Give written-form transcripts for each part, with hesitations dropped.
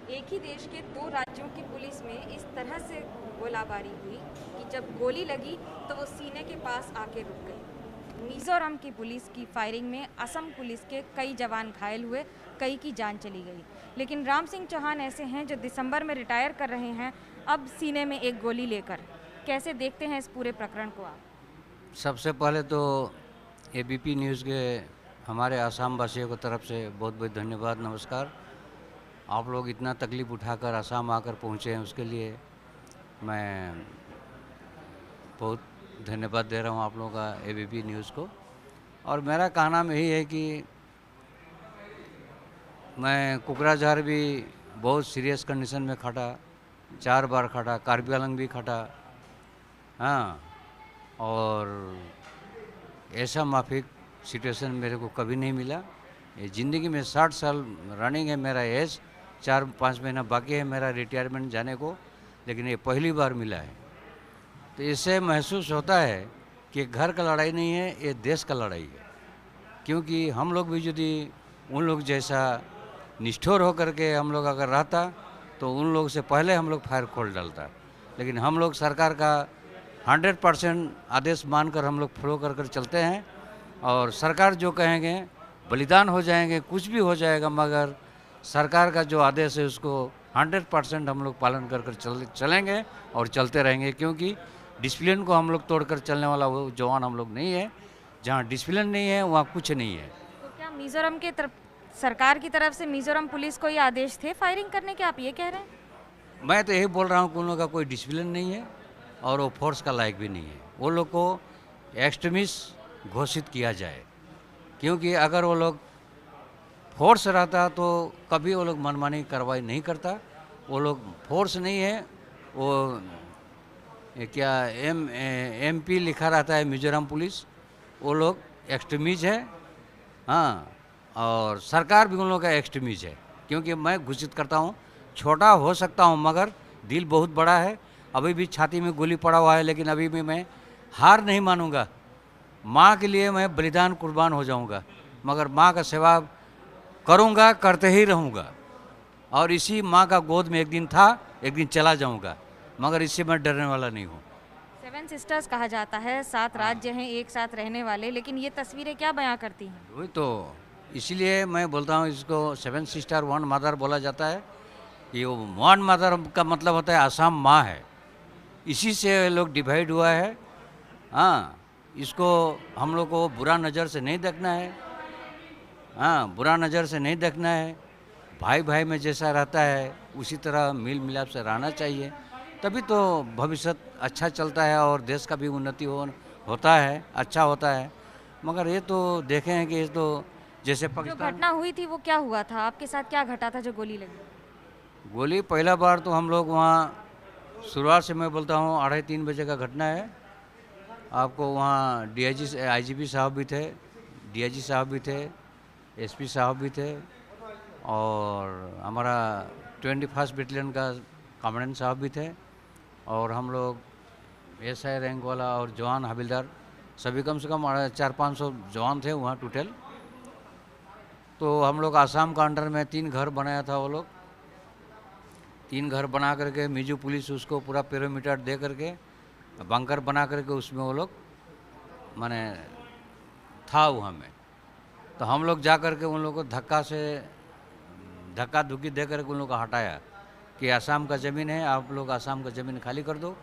एक ही देश के दो राज्यों की पुलिस में इस तरह से गोलाबारी हुई कि जब गोली लगी तो वो सीने के पास आके रुक गई। मिजोरम की पुलिस की फायरिंग में असम पुलिस के कई जवान घायल हुए, कई की जान चली गई। लेकिन राम सिंह चौहान ऐसे हैं जो दिसंबर में रिटायर कर रहे हैं, अब सीने में एक गोली लेकर। कैसे देखते हैं इस पूरे प्रकरण को आप? सबसे पहले तो एबीपी न्यूज़ के हमारे आसाम वासियों की तरफ से बहुत बहुत धन्यवाद, नमस्कार। आप लोग इतना तकलीफ़ उठाकर आसाम आकर पहुँचे हैं, उसके लिए मैं बहुत धन्यवाद दे रहा हूँ आप लोगों का, एबीपी न्यूज़ को। और मेरा कहना में यही है कि मैं कोकराझार भी बहुत सीरियस कंडीशन में खटा, 4 बार खटा, कार्बी आंलंग भी खटा, हाँ। और ऐसा माफिक सिचुएशन मेरे को कभी नहीं मिला। ये ज़िंदगी में 60 साल रनिंग है मेरा एज, 4-5 महीना बाकी है मेरा रिटायरमेंट जाने को, लेकिन ये पहली बार मिला है। तो इससे महसूस होता है कि घर का लड़ाई नहीं है, ये देश का लड़ाई है। क्योंकि हम लोग भी यदि उन लोग जैसा निष्ठुर होकर के हम लोग अगर रहता तो उन लोग से पहले हम लोग फायर खोल डालता। लेकिन हम लोग सरकार का 100% आदेश मानकर हम लोग फॉलो कर कर चलते हैं, और सरकार जो कहेंगे बलिदान हो जाएंगे, कुछ भी हो जाएगा, मगर सरकार का जो आदेश है उसको 100% हम लोग पालन कर कर चलेंगे और चलते रहेंगे। क्योंकि डिसिप्लिन को हम लोग तोड़कर चलने वाला वो जवान हम लोग नहीं है। जहाँ डिसिप्लिन नहीं है वहाँ कुछ नहीं है। तो क्या मिजोरम के तरफ, सरकार की तरफ से मिजोरम पुलिस को ये आदेश थे फायरिंग करने के, आप ये कह रहे हैं? मैं तो यही बोल रहा हूँ कि उन लोगों का कोई डिसिप्लिन नहीं है और वो फोर्स का लायक भी नहीं है। वो लोग को एक्सट्रीमिस्ट घोषित किया जाए, क्योंकि अगर वो लोग फोर्स रहता तो कभी वो लोग मनमानी कार्रवाई नहीं करता। वो लोग फोर्स नहीं है, वो क्या एमपी लिखा रहता है मिजोरम पुलिस, वो लोग एक्सट्रीमिस्ट है, हाँ। और सरकार भी उन लोगों का एक्सट्रीमिस्ट है। क्योंकि मैं घोषित करता हूँ, छोटा हो सकता हूँ मगर दिल बहुत बड़ा है। अभी भी छाती में गोली पड़ा हुआ है, लेकिन अभी भी मैं हार नहीं मानूंगा। माँ के लिए मैं बलिदान कुर्बान हो जाऊंगा, मगर माँ का सेवा करूंगा, करते ही रहूंगा। और इसी माँ का गोद में एक दिन था, एक दिन चला जाऊंगा, मगर इससे मैं डरने वाला नहीं हूँ। 7 सिस्टर्स कहा जाता है, 7 राज्य हैं एक साथ रहने वाले, लेकिन ये तस्वीरें क्या बयां करती हैं? वही तो, इसीलिए मैं बोलता हूँ इसको 7 सिस्टर 1 मदर बोला जाता है। ये 1 मदर का मतलब होता है आसाम माँ है, इसी से लोग डिवाइड हुआ है, हाँ। इसको हम लोग को बुरा नज़र से नहीं देखना है, हाँ, बुरा नज़र से नहीं देखना है। भाई भाई में जैसा रहता है उसी तरह मिल मिलाप से रहना चाहिए, तभी तो भविष्य अच्छा चलता है और देश का भी उन्नति होता है, अच्छा होता है। मगर ये तो देखे हैं कि ये तो जैसे जो पाकिस्तान, घटना हुई थी वो क्या हुआ था, आपके साथ क्या घटा था जो गोली लगी? गोली पहला बार तो हम लोग वहाँ, शुरुआत से मैं बोलता हूँ 2:30-3 बजे का घटना है। आपको वहाँ डीआईजी आईजीपी साहब भी थे, डीआईजी साहब भी थे, एसपी साहब भी थे, और हमारा 21st बटालियन का कमांडेंट साहब भी थे, और हम लोग एसआई रैंक वाला और जवान हवलदार सभी कम से कम 400-500 जवान थे वहाँ टोटल। तो हम लोग आसाम का अंडर में 3 घर बनाया था। वो लोग 3 घर बना करके मिजो पुलिस उसको पूरा पैरामीटर दे करके बंकर बना करके उसमें वो लोग माने था वहाँ में। तो हम लोग जा करके उन लोगों को धक्का धुक्की दे करके उन लोग को हटाया कि आसाम का ज़मीन है, आप लोग आसाम का ज़मीन खाली कर दो,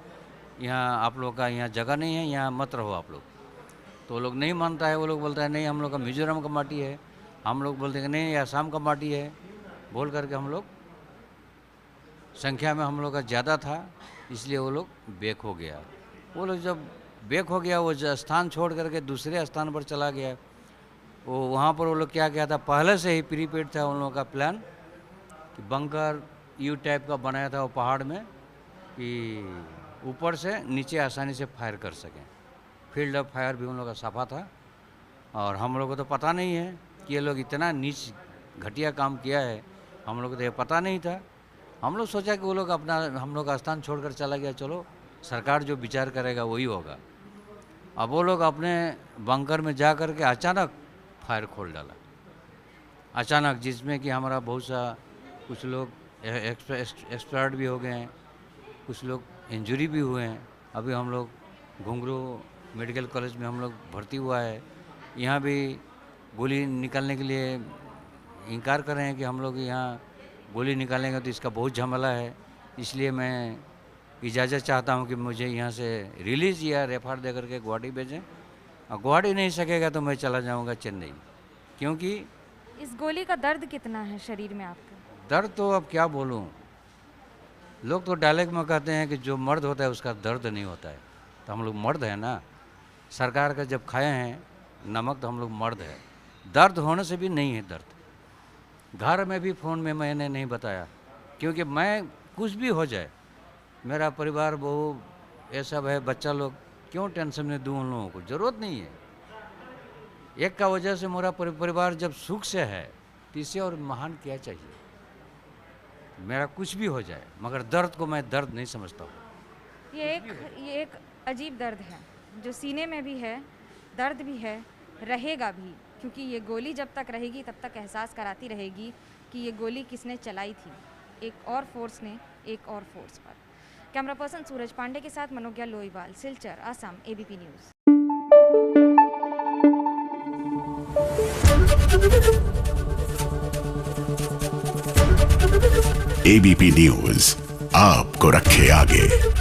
यहाँ आप लोग का यहाँ जगह नहीं है, यहाँ मत रहो आप लोग। तो वो लोग नहीं मानता है, वो लोग बोलता है नहीं हम लोग का मिजोरम का माटी है। हम लोग बोलते हैं नहीं ये आसाम का माटी है, बोल करके हम लोग संख्या में हम लोग का ज़्यादा था, इसलिए वो लोग बैक हो गया। वो लोग जब बैक हो गया, वो स्थान छोड़ करके दूसरे स्थान पर चला गया। वो वहाँ पर वो लोग क्या किया था, पहले से ही प्रीपेड था उन लोगों का प्लान कि बंकर यू टाइप का बनाया था वो पहाड़ में, कि ऊपर से नीचे आसानी से फायर कर सकें। फील्ड ऑफ फायर भी उन लोगों का सफा था, और हम लोग को तो पता नहीं है कि ये लोग इतना नीच घटिया काम किया है, हम लोग को तो ये पता नहीं था। हम लोग सोचा कि वो लोग अपना हम लोग का स्थान छोड़कर चला गया, चलो सरकार जो विचार करेगा वही होगा। अब वो लोग अपने बंकर में जा कर के अचानक फायर खोल डाला, अचानक, जिसमें कि हमारा बहुत सा कुछ लोग एक्सपायर्ड भी हो गए हैं, कुछ लोग इंजरी भी हुए हैं। अभी हम लोग घुंघरू मेडिकल कॉलेज में हम लोग भर्ती हुआ है, यहाँ भी गोली निकालने के लिए इनकार कर रहे हैं कि हम लोग यहाँ गोली निकालेंगे तो इसका बहुत झमेला है। इसलिए मैं इजाज़त चाहता हूँ कि मुझे यहाँ से रिलीज़ या रेफर दे करके गुवाहाटी भेजें, और गुवाहाटी नहीं सकेगा तो मैं चला जाऊँगा चेन्नई, क्योंकि इस गोली का दर्द कितना है शरीर में आपके? दर्द तो अब क्या बोलूँ, लोग तो डायलेक्ट में कहते हैं कि जो मर्द होता है उसका दर्द नहीं होता है, तो हम लोग मर्द हैं ना, सरकार का जब खाए हैं नमक तो हम लोग मर्द है। दर्द होने से भी नहीं है दर्द। घर में भी फ़ोन में मैंने नहीं बताया, क्योंकि मैं कुछ भी हो जाए, मेरा परिवार बहू ये सब है, बच्चा लोग, क्यों टेंशन में दूँ उन लोगों को, ज़रूरत नहीं है। एक का वजह से मेरा परिवार जब सुख से है तो इससे और महान क्या चाहिए। मेरा कुछ भी हो जाए मगर दर्द को मैं दर्द नहीं समझता हूँ। ये एक अजीब दर्द है जो सीने में भी है, दर्द भी है, रहेगा भी, क्योंकि ये गोली जब तक रहेगी तब तक एहसास कराती रहेगी कि ये गोली किसने चलाई थी, एक और फोर्स ने एक और फोर्स पर। कैमरा पर्सन सूरज पांडे के साथ Manogya Loiwal, Silchar, Assam, ABP news. ABP news आपको रखे आगे।